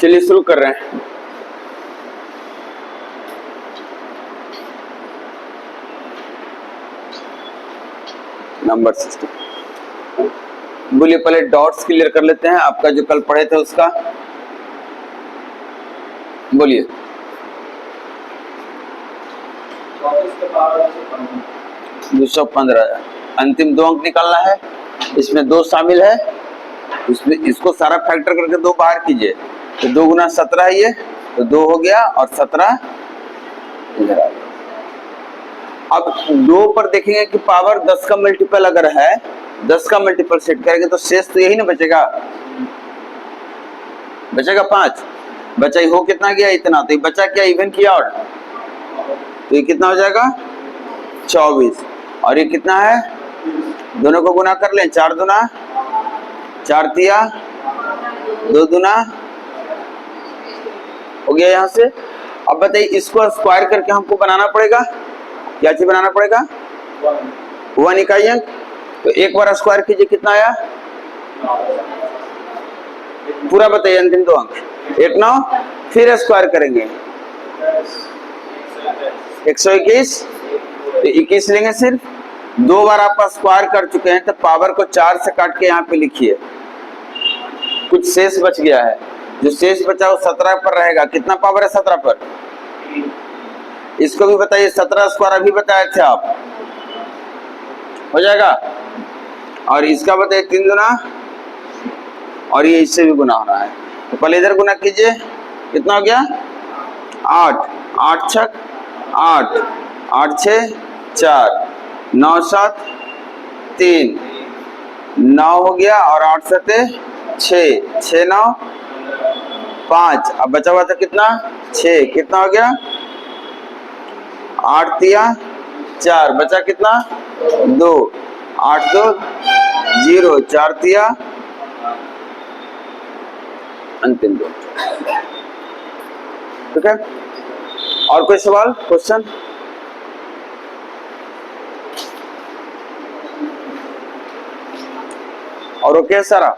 चलिए शुरू कर रहे हैं। नंबर सिस्टम, बोलिए पहले डॉट्स क्लियर कर लेते हैं। आपका जो कल पढ़े थे उसका बोलिए। 215 अंतिम 2 अंक निकालना है, इसमें 2 शामिल है, इसमें इसको सारा फैक्टर करके 2 बाहर कीजिए तो 2 गुना 17 है, ये तो 2 हो गया और 17 इधर आ गया। अब 2 पर देखेंगे कि पावर 10 का मल्टीपल अगर है, 10 का मल्टीपल सेट करेंगे तो शेष तो यही ना बचेगा, बचेगा 5, बचा ही हो कितना गया इतना, तो ये बचा क्या इवन किया ऑड, तो ये कितना हो जाएगा 24 और ये कितना है, दोनों को गुना कर लें, 4 दूना 4 तिया 2 दूना हो गया यहाँ से। अब बताइए इसको स्क्वायर करके हमको बनाना पड़ेगा, क्या चीज बनाना पड़ेगा 1 इकाई अंक, तो एक बार स्क्वायर कीजिए कितना आया, पूरा बताइए अंतिम 2 अंक 1 9, फिर स्क्वायर करेंगे 121, तो 21 लेंगे, सिर्फ 2 बार आप स्क्वायर कर चुके हैं तो पावर को 4 से काट के यहाँ पे लिखिए, कुछ शेष बच गया है, जो शेष बचा वो 17 पर रहेगा। कितना पावर है 17 पर, इसको भी बताइए 17 स्क्वायर अभी बताए थे आप, हो जाएगा, और इसका बताइए 3 गुना और ये इससे भी गुना होना है, तो पहले इधर गुना कीजिए कितना हो गया 8 8 छक 8 8 6 4 9 7 3 9 हो गया और 8 7 6 6 9 5, अब बचा हुआ था कितना 6, कितना हो गया 8 तिया 4, बचा कितना 2 8 2 0 4 तिया अंतिम 2, ठीक है। और कोई सवाल क्वेश्चन, और ओके सारा,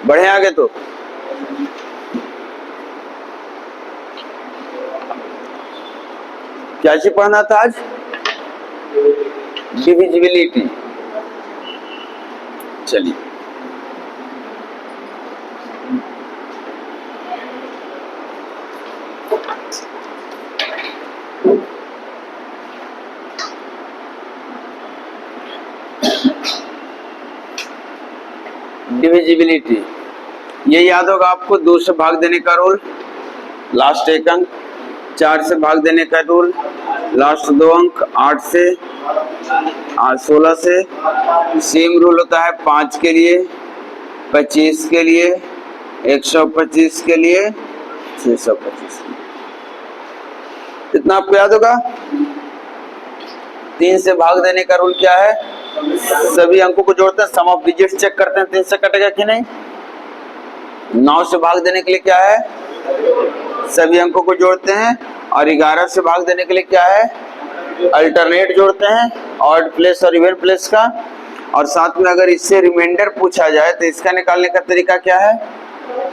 बढ़े आगे तो क्या चीज पढ़ना था आज, डिविजिबिलिटी। चलिए डिविजिबिलिटी, ये याद होगा आपको, 2 से भाग देने का रूल, लास्ट 1 अंक, 4 से भाग देने का रूल, लास्ट 2 अंक, 8 से 16 से, सेम रूल होता है 5 के लिए, 25 के लिए, 125 के लिए, 625 के लिए। इतना आपको याद होगा। 3 से भाग देने का रूल क्या है, सभी अंकों को जोड़ते हैं, सम ऑफ डिजिट्स चेक करते हैं 3 से कटेगा कि नहीं। 9 से भाग देने के लिए क्या है, सभी अंकों को जोड़ते हैं, और 11 से भाग देने के लिए क्या है, अल्टरनेट जोड़ते हैं, ऑड प्लेस और इवन प्लेस का, और साथ में अगर इससे रिमाइंडर पूछा जाए तो इसका निकालने का तरीका क्या है,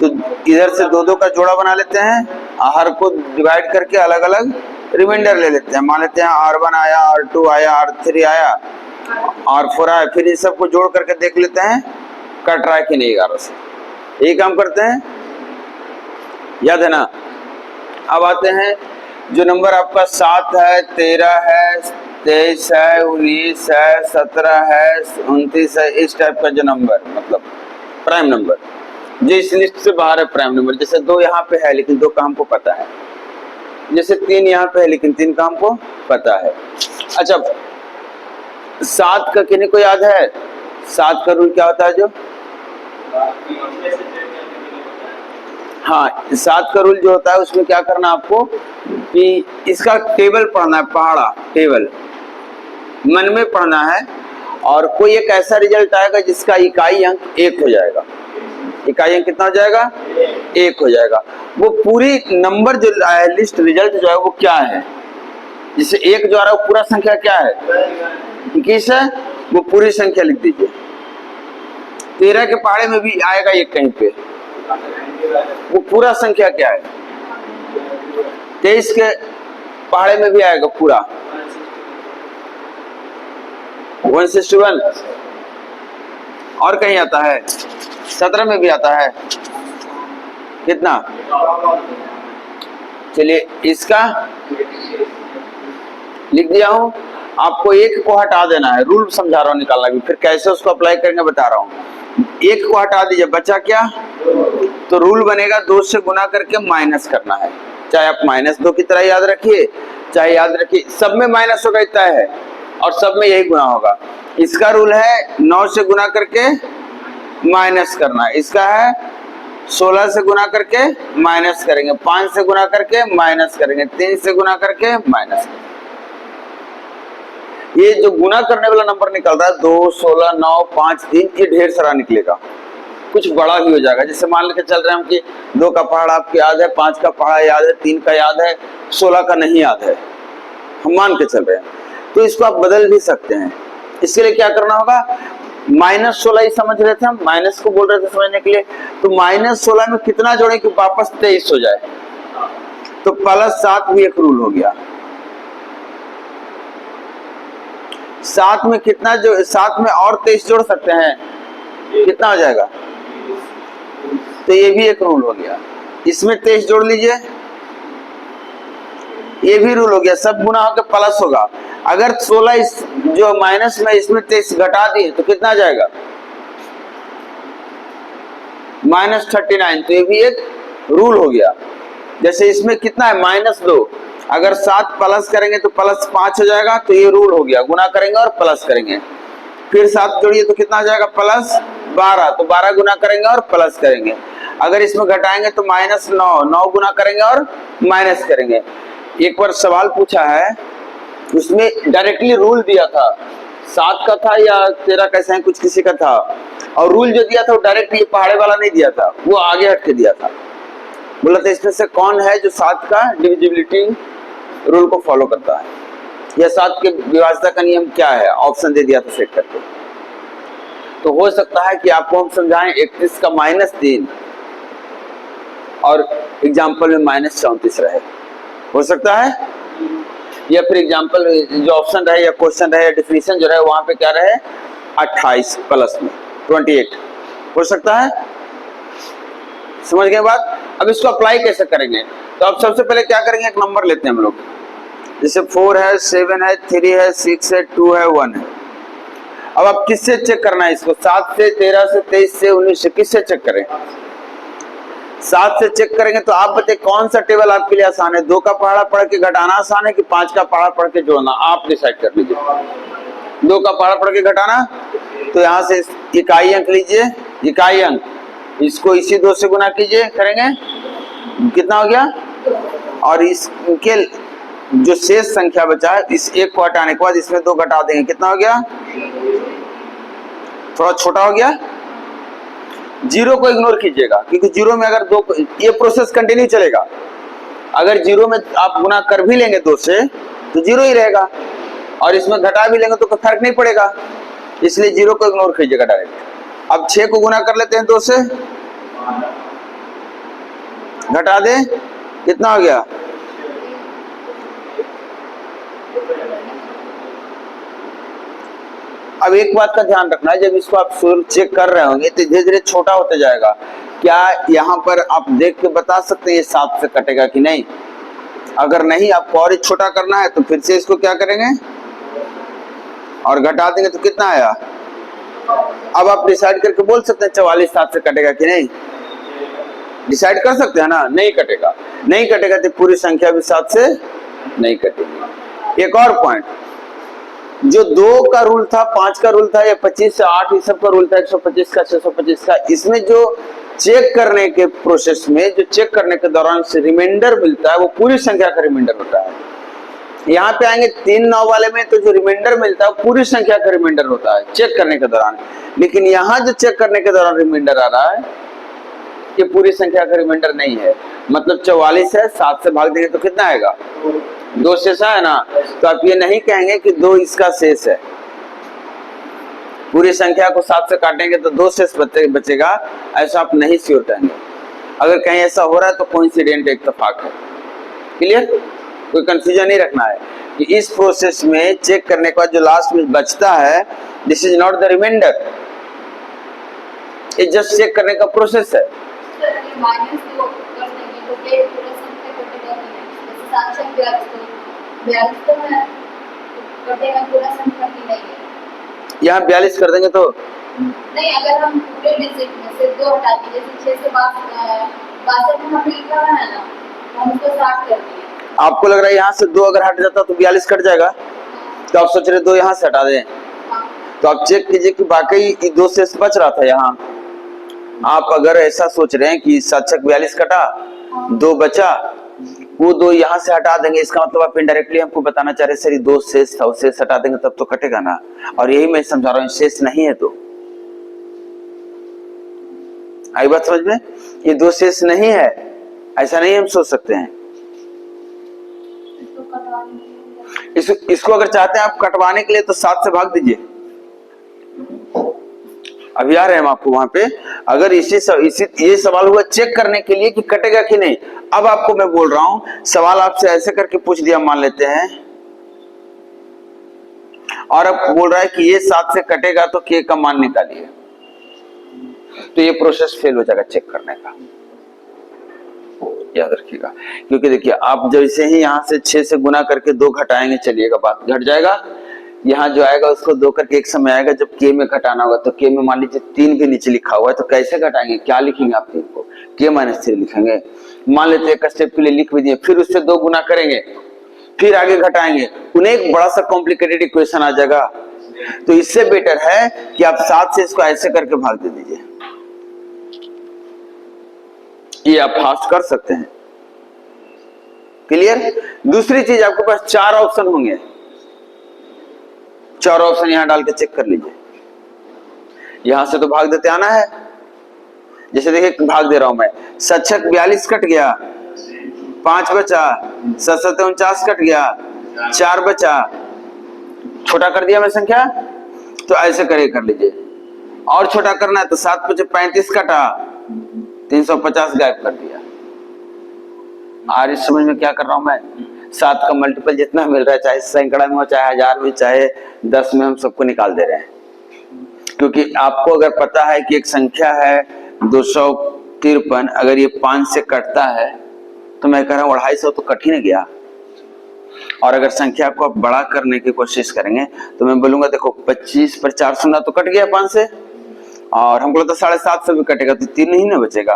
तो इधर से 2 का जोड़ा बना लेते हैं, हर को डिवाइड करके अलग अलग रिमाइंडर ले लेते हैं, मान लेते हैं R1 आया, R2 आया, R3 आया, R4 आया, फिर इन सबको जोड़ करके देख लेते हैं कट रहा है कि नहीं 11 से, यही काम करते हैं, याद है ना। अब आते हैं जो नंबर आपका 7 है, 13 है, 23 है, 19 है, 17 है, 29 है, इस टाइप का जो नंबर, मतलब प्राइम नंबर जो इस लिस्ट से बाहर है, प्राइम नंबर, जैसे 2 यहाँ पे है लेकिन 2 का हमको पता है, जैसे 3 यहाँ पे है लेकिन 3 का हमको पता है। अच्छा 7 का किन्हीं को याद है, 7 का रूल क्या होता है, जो हाँ 7 का रूल जो होता है उसमें क्या करना आपको कि इसका टेबल पढ़ना है, पहाड़ा टेबल मन में पढ़ना है, और कोई एक ऐसा रिजल्ट आएगा जिसका इकाई अंक 1 हो जाएगा, इकाई अंक कितना हो जाएगा 1 हो जाएगा, वो पूरी नंबर जो लिस्ट रिजल्ट जो है वो क्या है, जिसे 1 जो आ रहा है वो पूरा संख्या क्या है 21 है, वो पूरी संख्या लिख दीजिए, 13 के पहाड़े में भी आएगा एक कहीं पे, वो पूरा संख्या क्या है? 23 के पहाड़े में भी आएगा पूरा 1:1। और कहीं आता है 17 में भी आता है कितना? चलिए इसका लिख दिया हूं, आपको एक को हटा देना है, रूल समझा रहा हूं निकालना भी, फिर कैसे उसको अप्लाई करेंगे बता रहा हूं। एक को हटा दीजिए, बचा क्या? तो रूल बनेगा 2 से गुना करके माइनस करना है, चाहे आप -2 की तरह याद रखिए, चाहे याद रखिए सब में माइनस होगा इतना है और सब में यही गुना होगा। इसका रूल है 9 से गुना करके माइनस करना है, इसका है 16 से गुना करके माइनस करेंगे, 5 से गुना करके माइनस करेंगे, 3 से गुना करके माइनस करेंगे। ये जो गुना करने वाला नंबर निकल रहा है 2, 16, 9, 5, 3, ये ढेर सारा निकलेगा, कुछ बड़ा ही हो जाएगा। जैसे मान लेके चल रहे हैं कि 2 का पहाड़ा आपको याद है, 5 का पहाड़ा याद है, 3 का याद है, 16 का नहीं याद है, हम मान के चल रहे हैं, तो इसको आप बदल भी सकते हैं। इसके लिए क्या करना होगा? -16 ही समझ रहे थे हम, माइनस को बोल रहे थे समझने के लिए, तो -16 में कितना जोड़े कि वापस 23 हो जाए, तो +7 भी एक रूल हो गया। 7 में कितना जो 7 में और 23 जोड़ सकते हैं, कितना हो जाएगा? तो ये भी एक रूल हो गया। इसमें 23 जोड़ लीजिए, ये भी रूल हो गया, सब गुना होकर प्लस होगा। अगर 16 जो माइनस में इसमें 23 घटा दिए तो कितना जाएगा? -39, तो ये भी एक रूल हो गया। जैसे इसमें कितना है? -2, अगर 7 प्लस करेंगे तो +5 हो जाएगा, तो ये रूल हो गया, गुना करेंगे और प्लस करेंगे, फिर 7 जोड़िए तो कितना हो जाएगा? +12, तो 12 गुना करेंगे और प्लस करेंगे। अगर इसमें घटाएंगे तो -9, 9 गुना करेंगे और माइनस करेंगे। एक बार सवाल पूछा है, उसमें डायरेक्टली रूल दिया था, 7 का था या 13 का, ऐसा कुछ किसी का था, और रूल जो दिया था वो डायरेक्ट ये पहाड़े वाला नहीं दिया था, वो आगे हट के दिया था। बोला था इसमें से कौन है जो 7 का डिविजिबिलिटी रूल को फॉलो करता है, या 7 के विभाज्यता का नियम क्या है, ऑप्शन दे दिया था सेट करके। तो हो सकता है कि आपको हम समझाएं 31 का -3 और एग्जाम्पल में -34 रहे, हो सकता है, या फिर एग्जाम्पल जो ऑप्शन रहे या क्वेश्चन रहे या डिफिनीशन जो रहे वहां पे क्या रहे 28 प्लस में 28, हो सकता है। समझ गए बात? अब इसको अप्लाई कैसे करेंगे? तो अब सबसे पहले क्या करेंगे, एक नंबर लेते हैं हम लोग, जैसे 4 है, 7 है, 3 है, 6 है, 2 है, 1 है। अब आप किससे चेक करना है इसको? 7 से, 13 से, 23 से, 19 से, किससे चेक करें? 7 से चेक करेंगे तो आप बताइए कौन सा टेबल आपके लिए आसान है, 2 का पहाड़ा पढ़ के घटाना आसान है कि 5 का पहाड़ा पढ़ के जोड़ना? आप डिसाइड कर लीजिए। 2 का पहाड़ा पढ़ के घटाना, तो यहाँ से इकाई अंक लीजिए, इकाई अंक, इसको इसी 2 से गुना कीजिए, करेंगे कितना हो गया, और इसके जो शेष संख्या बचा है इस 1 को हटाने के बाद इसमें 2 घटा देंगे, कितना हो गया? थोड़ा छोटा हो गया। 0 को इग्नोर कीजिएगा, क्योंकि 0 में अगर 2, ये प्रोसेस कंटिन्यू चलेगा। अगर 0 में आप गुना कर भी लेंगे 2 से तो 0 ही रहेगा, और इसमें घटा भी लेंगे तो कोई फर्क नहीं पड़ेगा, इसलिए 0 को इग्नोर कीजिएगा डायरेक्ट। अब 6 को गुना कर लेते हैं 2 से, घटा दे, कितना हो गया? अब एक बात का ध्यान रखना है, जब इसको आप चेक कर रहे होंगे तो धीरे धीरे छोटा होते जाएगा। क्या यहाँ पर आप देख के बता सकते हैं ये 7 से कटेगा कि नहीं? अगर नहीं, आपको और छोटा करना है तो फिर से इसको क्या करेंगे और घटा देंगे तो कितना आया? अब आप डिसाइड करके बोल सकते हैं 44 7 से कटेगा कि नहीं? डिसाइड कर सकते हैं ना? नहीं कटेगा। नहीं कटेगा तो पूरी संख्या भी 7 से नहीं कटेगी। एक और पॉइंट, जो 2 का रूल था, 5 का रूल था, या 25 से 8 ये सब का रूल था, 125 का, 625 का, इसमें जो चेक करने के प्रोसेस में, जो चेक करने के दौरान से रिमाइंडर मिलता है वो पूरी संख्या का रिमाइंडर होता है। यहाँ पे आएंगे 3 9 वाले में तो जो रिमाइंडर मिलता है वो पूरी संख्या का रिमाइंडर होता है चेक करने के दौरान। लेकिन यहाँ जो चेक करने के दौरान रिमाइंडर आ रहा है ये पूरी संख्या का रिमाइंडर नहीं है। मतलब 44 है, 7 से भाग देंगे तो कितना आएगा? 2 शेष है ना। तो आप ये नहीं कहेंगे कि 2 इसका शेष है, पूरी संख्या को 7 से काटेंगे तो 2 शेष बचेगा, ऐसा आप नहीं श्योर कहेंगे। अगर कहीं ऐसा हो रहा है तो कोइंसिडेंट इत्तेफाक है। क्लियर? कोई कंफ्यूजन नहीं रखना है कि इस प्रोसेस में चेक करने के बाद जो लास्ट में बचता है, this is not the reminder, ये जस्ट चेक करने का प्रोसेस है। यहाँ 42 कर देंगे तो नहीं, अगर हम पूरे डिजिट में से 2 हटा देंगे, जैसे 6 से 62 में हमने लिखा हुआ है ना, हम उसको 60 कर दिए। आपको लग रहा है यहाँ से 2 अगर हट जाता तो 42 कट जाएगा, तो आप सोच रहे 2 यहाँ से हटा दें। तो आप चेक कीजिए कि वाकई 2 शेष बच रहा था यहाँ। आप अगर ऐसा सोच रहे हैं कि 42 कटा, 2 बचा, वो 2 यहाँ से हटा देंगे, इसका मतलब आप इनडायरेक्टली हमको बताना चाह रहे सर 2 शेष था, शेष हटा देंगे तब तो कटेगा ना। और यही मैं समझा रहा हूँ, शेष नहीं है तो आई बात समझ में, ये 2 शेष नहीं है, ऐसा नहीं हम सोच सकते हैं। इसको अगर चाहते हैं आप कटवाने के लिए तो 7 से भाग दीजिए। अभी आ रहे हैं हम आपको वहां पे। अगर इसी ये सवाल हुआ चेक करने के लिए कि कटेगा कि नहीं। अब आपको मैं बोल रहा हूं, सवाल आपसे ऐसे करके पूछ दिया मान लेते हैं, और अब बोल रहा है कि ये 7 से कटेगा तो के का मान निकालिए, तो ये प्रोसेस फेल हो जाएगा चेक करने का, याद रखिएगा। क्योंकि देखिए आप जैसे ही यहां से 6 से गुना करके 2 घटाएंगे, चलिएगा बात घट जाएगा, यहाँ जो आएगा उसको 2 करके एक समय आएगा जब के में घटाना होगा। तो के में मान लीजिए 3 भी नीचे लिखा हुआ है, तो कैसे घटाएंगे, क्या लिखेंगे आप 3 को, के -3 लिखेंगे। मान लेते हैं एक स्टेप के लिए लिख भी दिए, फिर उससे 2 गुना करेंगे, फिर आगे घटाएंगे, उन्हें एक बड़ा सा कॉम्प्लिकेटेड इक्वेशन आ जाएगा। तो इससे बेटर है कि आप 7 से इसको ऐसे करके भाग दे दीजिए, ये आप फास्ट कर सकते हैं। क्लियर? दूसरी चीज, आपके पास 4 ऑप्शन होंगे, 4 ऑप्शन यहां डाल के चेक कर लीजिए। यहां से तो भाग देते आना है, जैसे देखिए भाग दे रहा हूं मैं, 7 42 कट गया, 5 बचा, 7 49 कट गया, 4 बचा, छोटा कर दिया मैं संख्या, तो ऐसे करे कर लीजिए। और छोटा करना है तो 7 × 5 = 35 कटा, 350 गायब कर दिया। और इस समझ में क्या कर रहा हूं मैं, 7 का मल्टीपल जितना मिल रहा है, चाहे सैकड़ा में हो, चाहे 1000 में, चाहे 10 में, हम सबको निकाल दे रहे हैं। क्योंकि आपको अगर पता है कि एक संख्या है 253, अगर ये 5 से कटता है तो मैं कह रहा हूं 250 तो कट ही नहीं गया। और अगर संख्या को आप बड़ा करने की कोशिश करेंगे तो मैं बोलूंगा देखो 25 पर 4 सुना तो कट गया 5 से, और हमको लगता 750 से भी कटेगा तो 3 ही ना बचेगा।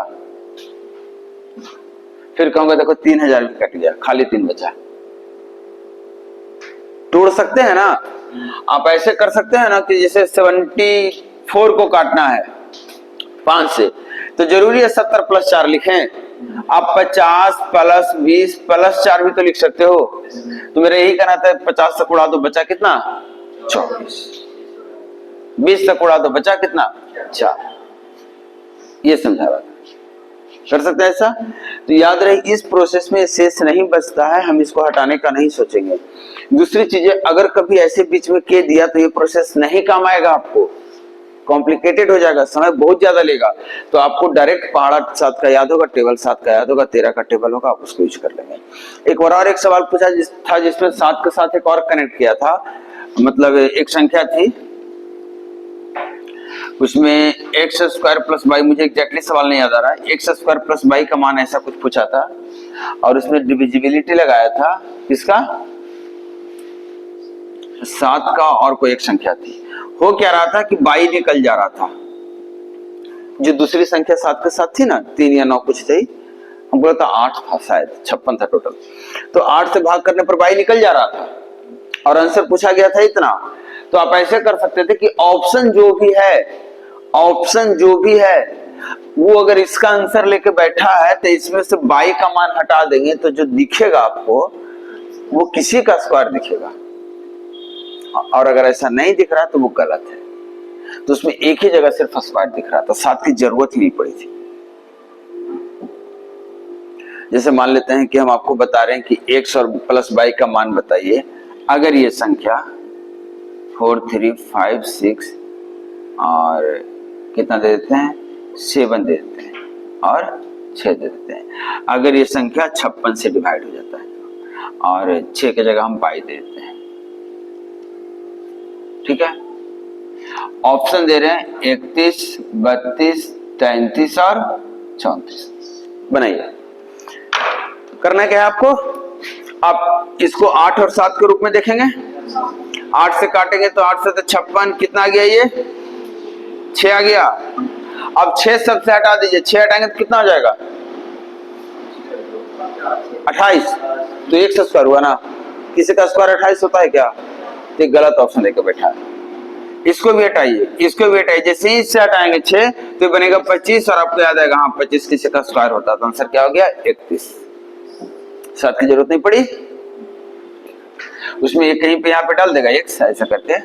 फिर कहूंगा देखो 3000 भी कट गया, खाली 3 बचा। तोड़ सकते हैं ना आप, ऐसे कर सकते हैं ना कि जैसे 74 को काटना है 5 से, तो जरूरी है 70 + 4 लिखें। आप 50 + 20 + 4 भी तो लिख सकते हो। तो मेरा यही कहना था, 50 तक उड़ा दो, बचा कितना 24, 20 तक उड़ा दो, बचा कितना 4। ये समझा रहा था, कर सकते हैं ऐसा। तो याद रहे इस प्रोसेस में शेष नहीं बचता है, हम इसको हटाने का नहीं सोचेंगे। दूसरी चीजें, अगर कभी ऐसे बीच में के दिया तो ये प्रोसेस नहीं काम आएगा, आपको कॉम्प्लिकेटेड हो जाएगा, समय बहुत ज्यादा लेगा। तो आपको डायरेक्ट पहाड़ा 7 का याद होगा, टेबल 7 का याद होगा, 13 का टेबल होगा, आप उसको यूज कर लेंगे। एक और एक सवाल पूछा था जिसमें 7 के साथ एक और कनेक्ट किया था, मतलब एक संख्या थी उसमें x² + y, मुझे एग्जैक्टली सवाल नहीं याद आ रहा है, x² + y का मान ऐसा कुछ पूछा था, और उसमें डिविजिबिलिटी लगाया था किसका, 7 का, और कोई एक संख्या थी। हो क्या रहा था कि y निकल जा रहा था, जो दूसरी संख्या 7 के साथ थी ना, 3 या 9 कुछ थी, हम बोला था 8 था शायद, 56 था टोटल। तो 8 से भाग करने पर y निकल जा रहा था और आंसर पूछा गया था इतना। तो आप ऐसे कर सकते थे कि ऑप्शन जो भी है वो अगर इसका आंसर लेके बैठा है तो इसमें से y का मान हटा देंगे, तो जो दिखेगा आपको वो किसी का स्क्वायर दिखेगा, और अगर ऐसा नहीं दिख रहा तो वो गलत है। तो उसमें एक ही जगह सिर्फ स्क्वायर दिख रहा था, 7 की जरूरत ही नहीं पड़ी थी। जैसे मान लेते हैं कि हम आपको बता रहे हैं कि x और + y का मान बताइए। अगर ये संख्या 4 3 5 6 और कितना दे देते हैं 7 दे देते हैं और 6 दे देते हैं। अगर ये संख्या 56 से डिवाइड हो जाता है और 6 की जगह हम पाई दे देते हैं। ठीक है, ऑप्शन दे रहे हैं 31, 32, 33 और 34। बनाइए। करना क्या है आपको, आप इसको 8 और 7 के रूप में देखेंगे। 8 से काटेंगे तो 8 से तो 56, कितना आ गया ये 6 आ गया। अब 6 सबसे हटा दीजिए, 6 हटाएंगे तो कितना हो जाएगा 28। तो 1 से स्क्वायर हुआ ना, किसी का स्क्वायर 28 होता है क्या, तो एक गलत ऑप्शन लेकर बैठा है। इसको भी हटाइए, इसको भी हटाइए। जैसे ही इससे हटाएंगे 6 तो बनेगा 25 और आपको याद आएगा हाँ 25 किसी का स्क्वायर होता है, तो आंसर क्या हो गया 31। 7 की जरूरत नहीं पड़ी, उसमें एक कहीं पे यहाँ पे डाल देगा x, ऐसा करके।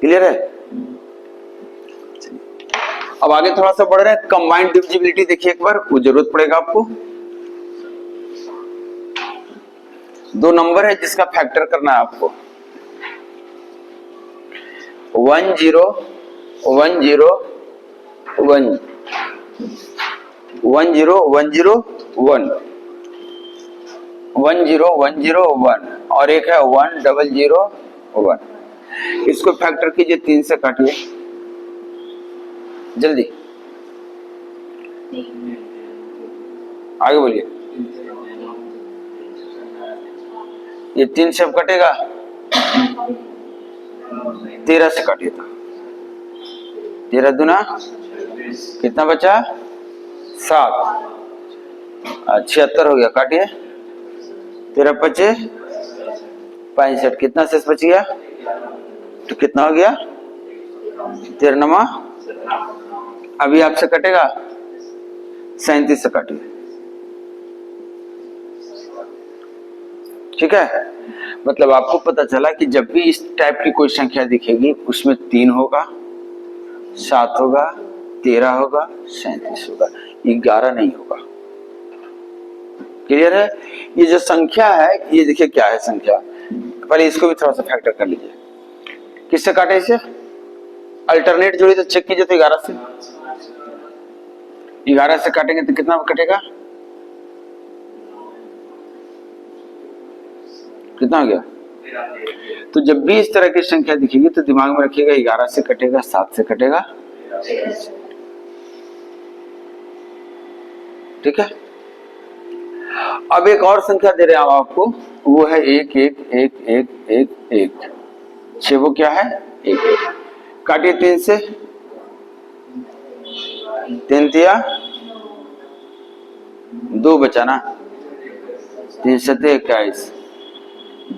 क्लियर है। अब आगे थोड़ा सा बढ़ रहे हैं, कंबाइंड डिविजिबिलिटी देखिए एक बार, वो जरूरत पड़ेगा आपको। 2 नंबर है जिसका फैक्टर करना है आपको, 1 0 1 0 1 1 0 1 0 1 1 0 1 0 1 और एक है 1 0 0 1। इसको फैक्टर कीजिए, 3 से काटिए जल्दी, आगे बोलिए। ये 3 से अब कटेगा, 13 से काटिए तो 13 दूना कितना बचा 7, 76 हो गया। काटिए 13 5 65, कितना शेष बच गया, तो कितना हो गया 13 नमा। अभी आपसे कटेगा 37 से काटिए। ठीक है, मतलब आपको पता चला कि जब भी इस टाइप की कोई संख्या दिखेगी उसमें 3 होगा, 7 होगा, 13 होगा, 37 होगा, 11 नहीं होगा। क्लियर है। ये जो संख्या है ये देखिए क्या है संख्या, पहले इसको भी थोड़ा सा फैक्टर कर लीजिए। किससे काटे इसे, अल्टरनेट जोड़ी तो चेक कीजिए, तो 11 से, 11 से काटेंगे तो कितना कटेगा, कितना हो गया। तो जब भी इस तरह की संख्या दिखेगी तो दिमाग में रखिएगा 11 से कटेगा, 7 से कटेगा। ठीक है। अब एक और संख्या दे रहे हैं आपको, वो है 1 1 1 1 1 1 6। वो क्या है 1 1। काटिए 3 से, 3 तिया 2 बचा ना, 3 7 21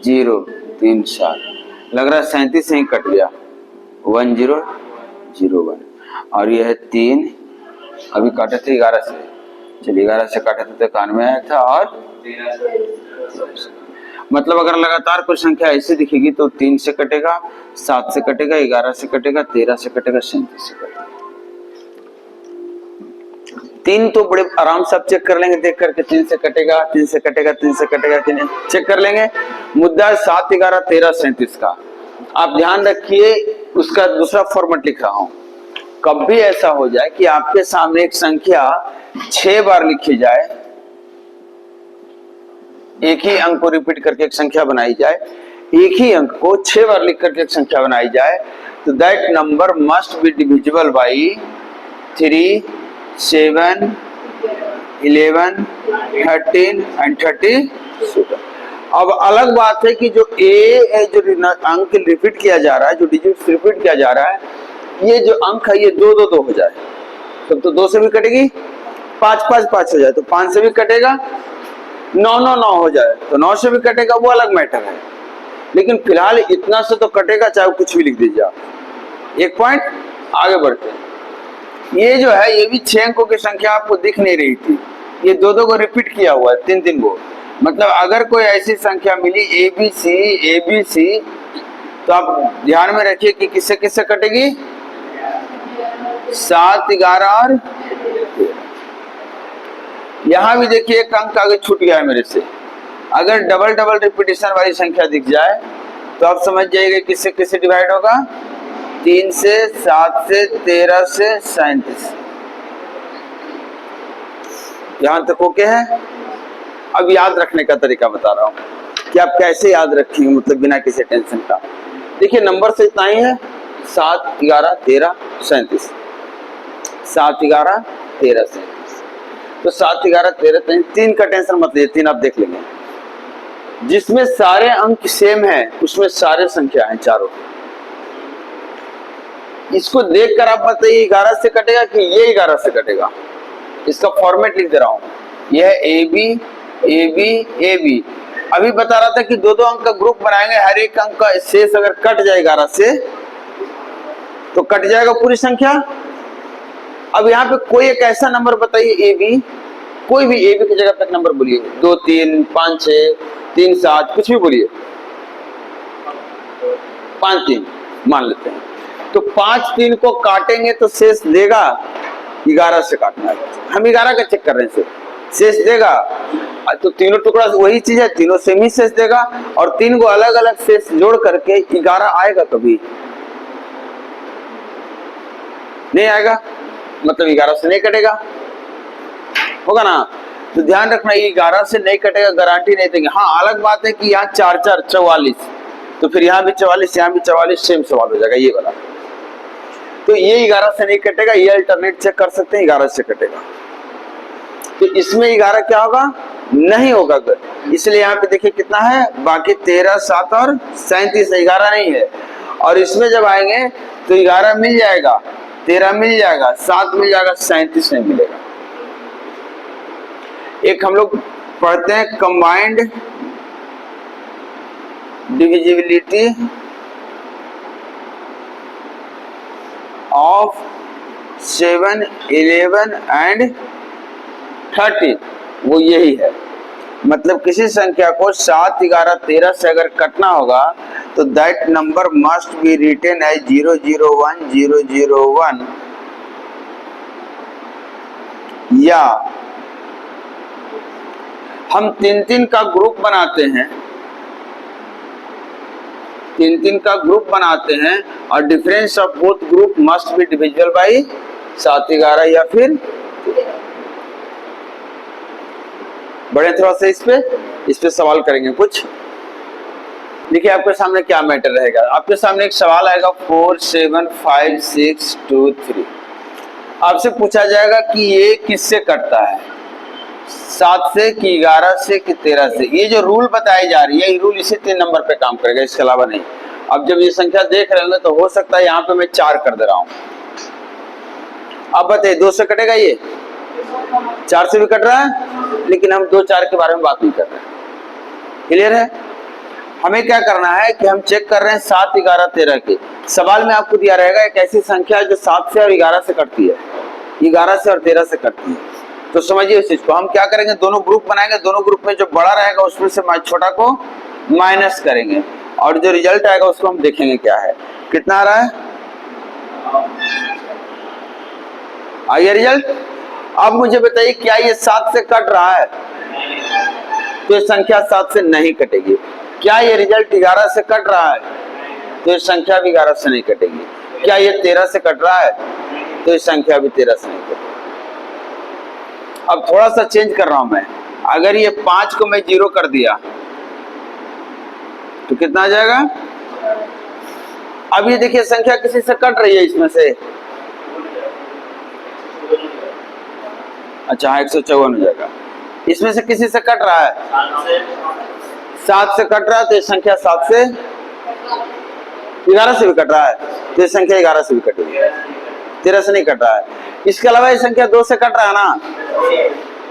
0 3 7, लग रहा है 37 से ही कट गया, 1 0 0 1। और यह है 3, अभी काटे थे 11 से, चलिए 11 से काटे थे तो 91 आया था, और मतलब अगर लगातार कोई संख्या ऐसी दिखेगी तो 3 से कटेगा, 7 से कटेगा, 11 से कटेगा, 13 से कटेगा, 37 से कटेगा। 3 तो बड़े आराम से आप चेक कर लेंगे देख करके, 3 से कटेगा, 3 से कटेगा, 3 से कटेगा कि नहीं, चेक कर लेंगे। मुद्दा 7 11 13 37 का। आप ध्यान रखिए, उसका दूसरा फॉर्मेट लिख रहा हूं। कभी ऐसा हो जाए कि आपके सामने एक संख्या 6 बार लिखी जाए, एक ही अंक को रिपीट करके एक संख्या बनाई जाए, एक ही अंक को 6 बार लिख करके एक संख्या बनाई जाए, तो that number must be divisible by 3 7 11 13 and 30। अब अलग बात है कि जो जो अंक रिपीट किया जा रहा है, जो डिजिट रिपीट किया जा रहा है, ये जो अंक है ये 2 2 2 हो जाए, तब तो 2 से भी कटेगी, 5 5 5 हो जाए तो 5 से भी कटेगा, 9 9 9 हो जाए तो 9 से भी कटेगा, वो अलग मैटर है। लेकिन फिलहाल इतना से तो कटेगा, चाहे कुछ भी लिख दीजिए आप। एक पॉइंट आगे बढ़ते हैं। ये जो है ये भी 6 अंकों की संख्या आपको दिख नहीं रही थी, ये 2 2 को रिपीट किया हुआ है, 3 3 को। मतलब अगर कोई ऐसी संख्या मिली ABC तो आप ध्यान में रखिए कि किससे किससे कटेगी, 7 11 और 13। यहां भी देखिए एक अंक आगे छूट गया है मेरे से। अगर डबल डबल रिपीटेशन वाली संख्या दिख जाए तो आप समझ जाइएगा किससे किससे डिवाइड होगा, 3 से, 7 से, 13 से, 37। यहां तक ओके है। अब याद रखने का तरीका बता रहा हूं कि आप कैसे याद रखेंगे, मतलब बिना किसी टेंशन का। देखिए नंबर से इतना ही है, 7, 11, 13, 37। 7, 11, 13, 37। तो 7, 11, 13, 3 का टेंशन मत लीजिए, 3 आप देख लेंगे। जिसमें सारे अंक सेम है उसमें सारे संख्या हैं चारों। इसको देखकर आप बताइए 11 से कटेगा कि ये 11 से कटेगा। इसका फॉर्मेट लिख दे रहा हूं, यह A B A B A B. अभी बता रहा था कि दो दो अंक का ग्रुप बनाएंगे, हर एक अंक का शेष अगर कट जाए 11 से तो कट जाएगा पूरी संख्या। अब यहाँ पे कोई एक ऐसा नंबर बताइए ए बी, कोई भी ए बी की जगह तक नंबर बोलिए, 2, 3, 5, 6, 3, 7, कुछ भी बोलिए। 5, 3 मान लेते हैं। तो 5, 3 को काटेंगे तो शेष देगा, 11 से काटना है। हम 11 का चेक कर रहे हैं, शेष देगा। तो तीनों टुकड़ा वही चीज है, तीनों सेम ही शेष देगा। और 3 को अलग अलग शेष जोड़ करके 11 आएगा कभी नहीं आएगा, मतलब 11 से नहीं कटेगा, होगा ना। तो ध्यान रखना, ये 11 से नहीं कटेगा, गारंटी नहीं देंगे। हाँ अलग बात है कि यहाँ 4, 4, 44, तो फिर यहाँ भी 44, यहाँ भी 44, सेम सवाल हो जाएगा ये वाला। तो ये 11 से नहीं कटेगा, ये अल्टरनेट चेक कर सकते हैं, 11 से कटेगा। तो इसमें 11 क्या होगा, नहीं होगा, इसलिए यहाँ पे देखिए कितना है, बाकी 13, 7 और 37, 11 नहीं है। और इसमें जब आएंगे तो 11 मिल जाएगा, 13 मिल जाएगा, 7 मिल जाएगा, 37 नहीं मिलेगा। एक हम लोग पढ़ते हैं कंबाइंड डिविजिबिलिटी ऑफ 7, 11 एंड 30, वो यही है। मतलब किसी संख्या को 7, 11, 13 से अगर कटना होगा तो that number must be written as 001, 001 या हम 3-3 का ग्रुप बनाते हैं, 3-3 का ग्रुप बनाते हैं और difference of both group must be divisible by 7, 11 या फिर बढ़े थोड़ा सा इस पे सवाल करेंगे कुछ। देखिए आपके सामने क्या मैटर रहेगा, आपके सामने एक सवाल आएगा 4, 7, 5, 6, 2, 3। आपसे पूछा जाएगा कि ये किससे कटता है, 7 से कि 11 से कि 13 से। ये जो रूल बताई जा रही है, ये रूल इसी 3 नंबर पे काम करेगा, इसके अलावा नहीं। अब जब ये संख्या देख रहे होंगे तो हो सकता है यहाँ पे मैं 4 कर दे रहा हूँ। अब बताइए 2 से कटेगा, ये 4 से भी कट रहा है, लेकिन हम 2, 4 के बारे में बात नहीं कर रहे। क्लियर है। हमें क्या करना है कि हम चेक कर रहे हैं 7, 11, 13 के। सवाल में आपको दिया रहेगा एक ऐसी संख्या जो 7 से और 11 से कटती है, 11 से और 13 से कटती है। तो समझिए इस चीज को। हम क्या करेंगे, दोनों ग्रुप बनाएंगे, दोनों ग्रुप में जो बड़ा रहेगा उसमें से छोटा को माइनस करेंगे और जो रिजल्ट आएगा उसको हम देखेंगे क्या है, कितना आ रहा है। आइए रिजल्ट। अब मुझे बताइए क्या ये 7 से कट रहा है, तो ये संख्या 7 से नहीं कटेगी। क्या ये रिजल्ट 11 से कट रहा है, तो ये संख्या भी 11 से नहीं कटेगी। क्या ये 13 से कट रहा है, तो ये संख्या भी 13 से नहीं कटेगी। अब थोड़ा सा चेंज कर रहा हूं मैं, अगर ये 5 को मैं 0 कर दिया तो कितना आ जाएगा। अब ये देखिए संख्या किसी से कट रही है इसमें से, अच्छा 154 हो जाएगा। इसमें से किसी से कट रहा है, 7 से कट रहा है, तो ये संख्या 7 से 11 से भी कट रहा है, तो ये संख्या 11 से भी कटेगी, 13 से नहीं कट रहा है। इसके अलावा ये संख्या 2 से कट रहा है ना,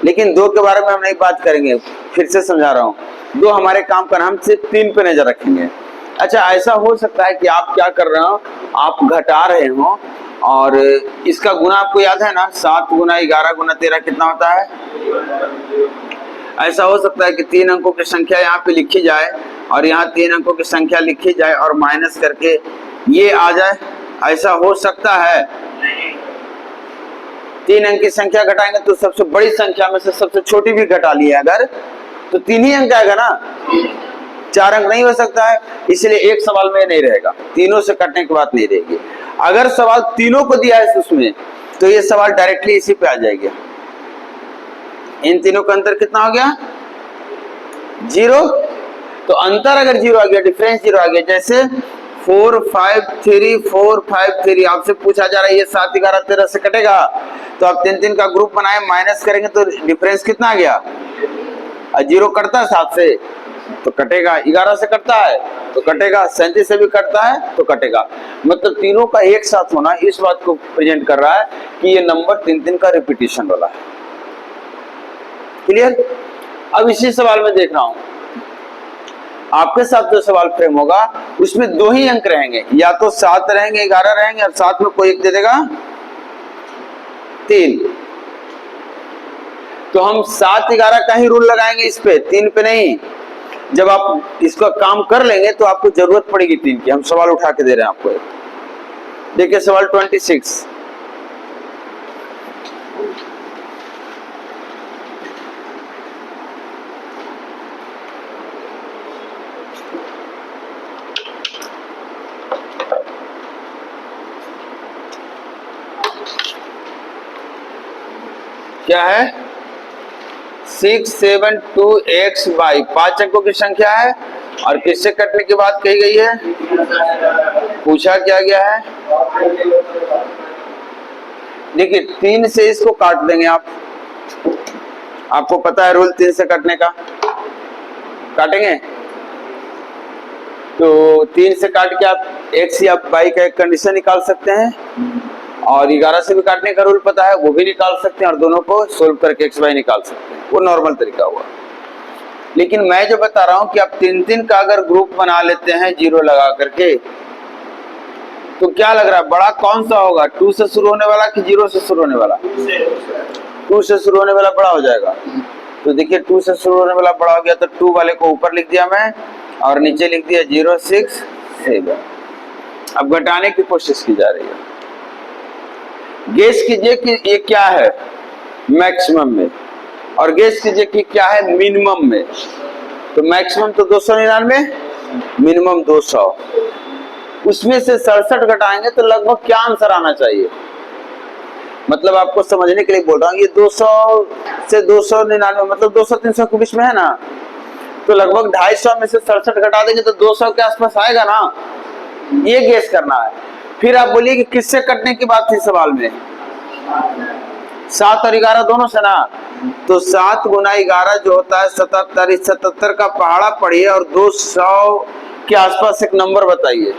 लेकिन 2 के बारे में हम नहीं बात करेंगे, फिर से समझा रहा हूँ। 2 हमारे काम पर, हम सिर्फ 3 पे नजर रखेंगे। अच्छा ऐसा हो सकता है कि आप क्या कर रहे हो, आप घटा रहे हो और इसका गुना आपको याद है ना, 7 गुना 11 गुना 13 कितना होता है। ऐसा हो सकता है कि 3 अंकों की संख्या यहाँ पे लिखी जाए और यहाँ 3 अंकों की संख्या लिखी जाए और माइनस करके ये आ जाए, ऐसा हो सकता है। 3 अंक की संख्या घटाएंगे तो सबसे बड़ी संख्या में से सबसे छोटी भी घटा ली है अगर, तो 3 ही अंक आएगा ना। 4 अंक नहीं हो सकता है, इसलिए एक सवाल में नहीं रहेगा, तीनों से कटने की बात नहीं रहेगी। अगर सवाल तीनों को दिया है उसमें, तो ये सवाल डायरेक्टली इसी पे आ जाएगा। इन तीनों का अंतर कितना हो गया? 0। तो अंतर अगर 0 आ गया, डिफरेंस 0 आ गया, जैसे 4 5 3 4 5 3, आपसे पूछा जा रहा है ये 7 11 13 से कटेगा, तो आप 3 का ग्रुप बनाए, माइनस करेंगे तो डिफरेंस कितना आ गया? 0 कटता है 7 से तो कटेगा, 11 से कटता है तो कटेगा, 37 से भी कटता है तो कटेगा। मतलब तीनों का एक साथ होना इस बात को प्रेजेंट कर रहा है कि ये नंबर 3 का रिपीटिशन वाला है। क्लियर? अब इसी सवाल में देख रहा हूं, आपके साथ जो सवाल फ्रेम होगा उसमें 2 ही अंक रहेंगे, या तो 7 रहेंगे, 11 रहेंगे, और साथ में कोई एक दे देगा 3। तो हम 7 11 का ही रूल लगाएंगे इस पे, 3 पे नहीं। जब आप इसका काम कर लेंगे तो आपको जरूरत पड़ेगी 3 की। हम सवाल उठा के दे रहे हैं आपको। देखिए सवाल 26, क्या है? 6 7 2 xy 5 अंकों की संख्या है, और किससे कटने की बात कही गई है? पूछा क्या गया है? देखिए 3 से इसको काट देंगे आप, आपको पता है रूल 3 से कटने का। काटेंगे तो 3 से काट के आप x या y का एक कंडीशन निकाल सकते हैं, और 11 से भी काटने का रूल पता है, वो भी निकाल सकते हैं, और दोनों को सोल्व करके x y निकाल सकते हैं। वो नॉर्मल तरीका हुआ। लेकिन मैं जो बता रहा हूं कि आप 3 का अगर ग्रुप बना लेते हैं 0 लगा करके, तो क्या लग रहा है बड़ा कौन सा होगा? 2 से शुरू होने वाला कि 0 से शुरू होने वाला? 2 से शुरू होने वाला बड़ा हो जाएगा। तो देखिए 2 से शुरू होने वाला बड़ा हो गया, तो 2 वाले को ऊपर लिख दिया मैं, और नीचे लिख दिया 0 6 7। अब घटाने की कोशिश की जा रही है। गेस कीजिए कि ये क्या है मैक्सिमम में, और गेस कीजिए कि क्या है मिनिमम में। तो मैक्सिमम तो 299, मिनिमम 200। उसमें से 67 घटाएंगे तो लगभग क्या आंसर आना चाहिए? मतलब आपको समझने के लिए बोल रहा हूँ, ये 200 से 299 मतलब 200 300 के बीच में है ना, तो लगभग 250 में से 67 घटा देंगे तो 200 के आसपास आएगा ना। ये गेस करना है। फिर आप बोलिए कि किससे कटने की बात थी सवाल में? 7 और 11 दोनों से ना। तो 7 गुना 11 जो होता है 77। इस 77 का पहाड़ा पढ़िए और 200 के आसपास एक नंबर बताइए।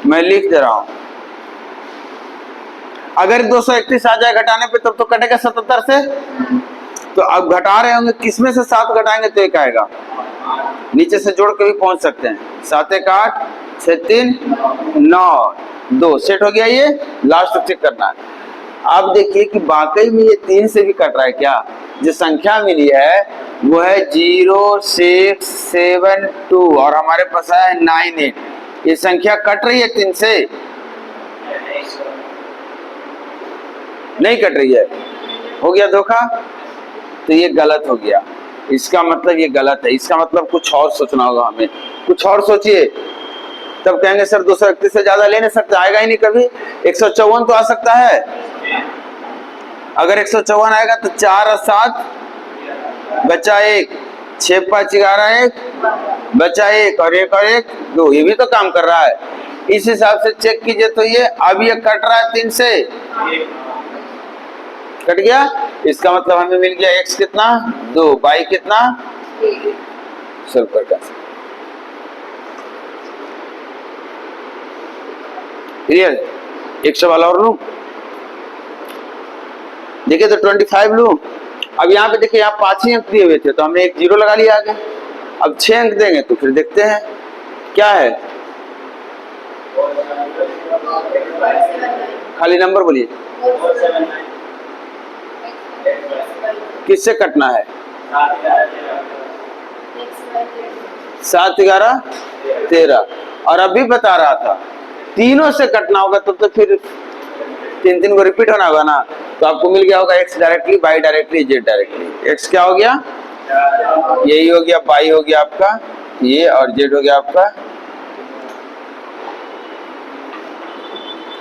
मैं लिख दे रहा हूं। अगर 231 आ जाए घटाने पे तब तो कटेगा 77 से। तो अब घटा रहे होंगे, किसमें से 7 घटाएंगे तो एक आएगा, नीचे से जोड़ के भी पहुंच सकते हैं। 7 1 8 6 3 9 2 सेट हो गया। ये लास्ट चेक करना है। आप देखिए कि वाकई में ये 3 से भी कट रहा है क्या? जो संख्या मिली है वो है 0 6 7 2 और हमारे पास है 9 8। ये संख्या कट रही है 3 से? नहीं कट रही है। हो गया धोखा। तो ये गलत हो गया। इसका मतलब ये गलत है। इसका मतलब कुछ और सोचना होगा हमें। कुछ और सोचिए, तब कहेंगे सर 231 से ज्यादा ले नहीं सकते। आएगा ही नहीं कभी। 154 तो आ सकता है। अगर 154 आएगा तो 4 और 7 बचा 1, 6 5 11 1 बचा 1 और 1 और 1 2। ये भी तो काम कर रहा है। इस हिसाब से चेक कीजिए तो ये अब ये कट रहा है 3 से, कट गया। इसका मतलब हमें मिल गया x कितना 2, y कितना सर कर का। क्लियर? एक सवाल और लूं। देखिए तो 25 लूं। अब यहाँ पे देखिए यहाँ 5 ही अंक दिए हुए थे तो हमने एक 0 लगा लिया आगे। अब 6 अंक देंगे तो फिर देखते हैं क्या है। खाली नंबर बोलिए। किससे कटना है? 7 11 13। और अभी बता रहा था तीनों से कटना होगा तब तो फिर तीन तीन को रिपीट होना होगा ना, तो आपको मिल गया होगा x directly, y directly, z directly. x क्या हो गया, यही हो गया, y हो गया आपका ये, और z हो गया आपका।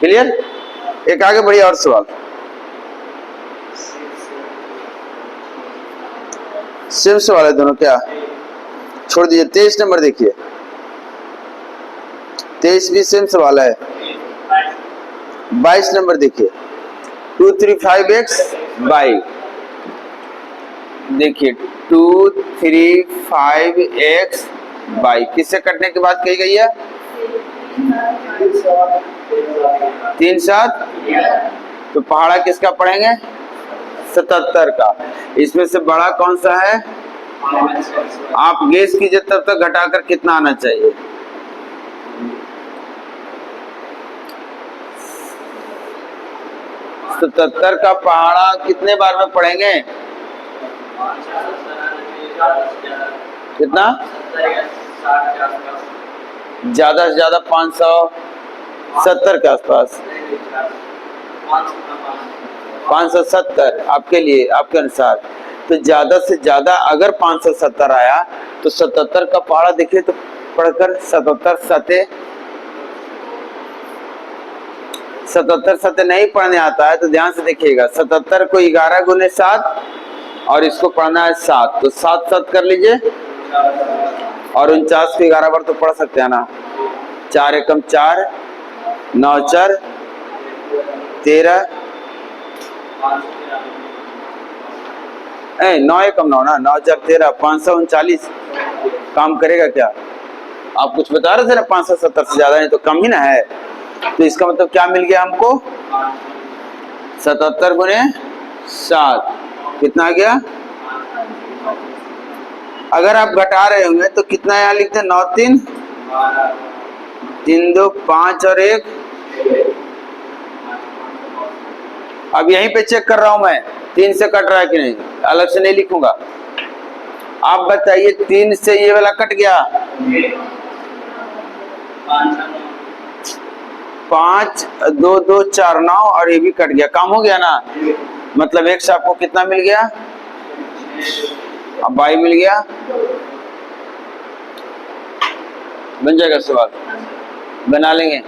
क्लियर? एक आगे बढ़िए और सवाल, सेम सवाल है दोनों, क्या छोड़ दीजिए। 23 नंबर देखिए, 23 भी सेम सवाल है। 22 नंबर देखिए, 2 3 5x y, देखिए 2 3 5x y किससे कटने की बात कही गई है, 3 7, तो पहाड़ा किसका पढ़ेंगे, 77 का। इसमें से बड़ा कौन सा है, आप गेस कीजिए, तब तक घटाकर कितना आना चाहिए। सतहत्तर का पहाड़ा कितने बार में पढ़ेंगे, कितना, ज्यादा से ज्यादा 570 के आसपास, 570 आपके लिए, आपके अनुसार। तो ज्यादा से ज्यादा अगर 570 आया तो 77 का पहाड़ा देखिए, तो पढ़कर 77 सत्य नहीं पढ़ने आता है तो ध्यान से देखिएगा। 77 को 11 गुने 7 और इसको पढ़ना है 7, तो 7 7 कर लीजिए, और 49 को 11 बार तो पढ़ सकते हैं ना। 4 एकम 4, 9 4 13, 9 एकम 9 ना, 9 4 13, 539। काम करेगा क्या, आप कुछ बता रहे थे ना, 570 से ज्यादा नहीं तो कम ही ना है। तो इसका मतलब क्या मिल गया हमको, 77 गुने 7 कितना आ गया। अगर आप घटा रहे होंगे तो कितना यहाँ लिखते हैं, 9 3 3 2 5 और 1। अब यहीं पे चेक कर रहा हूं मैं 3 से कट रहा है कि नहीं, अलग से नहीं लिखूंगा। आप बताइए 3 से ये वाला कट गया, 5 2 2 4 9 और ये भी कट गया, काम हो गया ना। मतलब एक से आपको कितना मिल गया, अब y मिल गया। बन जाएगा सवाल, बना लेंगे।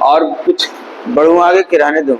और कुछ बढ़ू आगे कि रहने दो।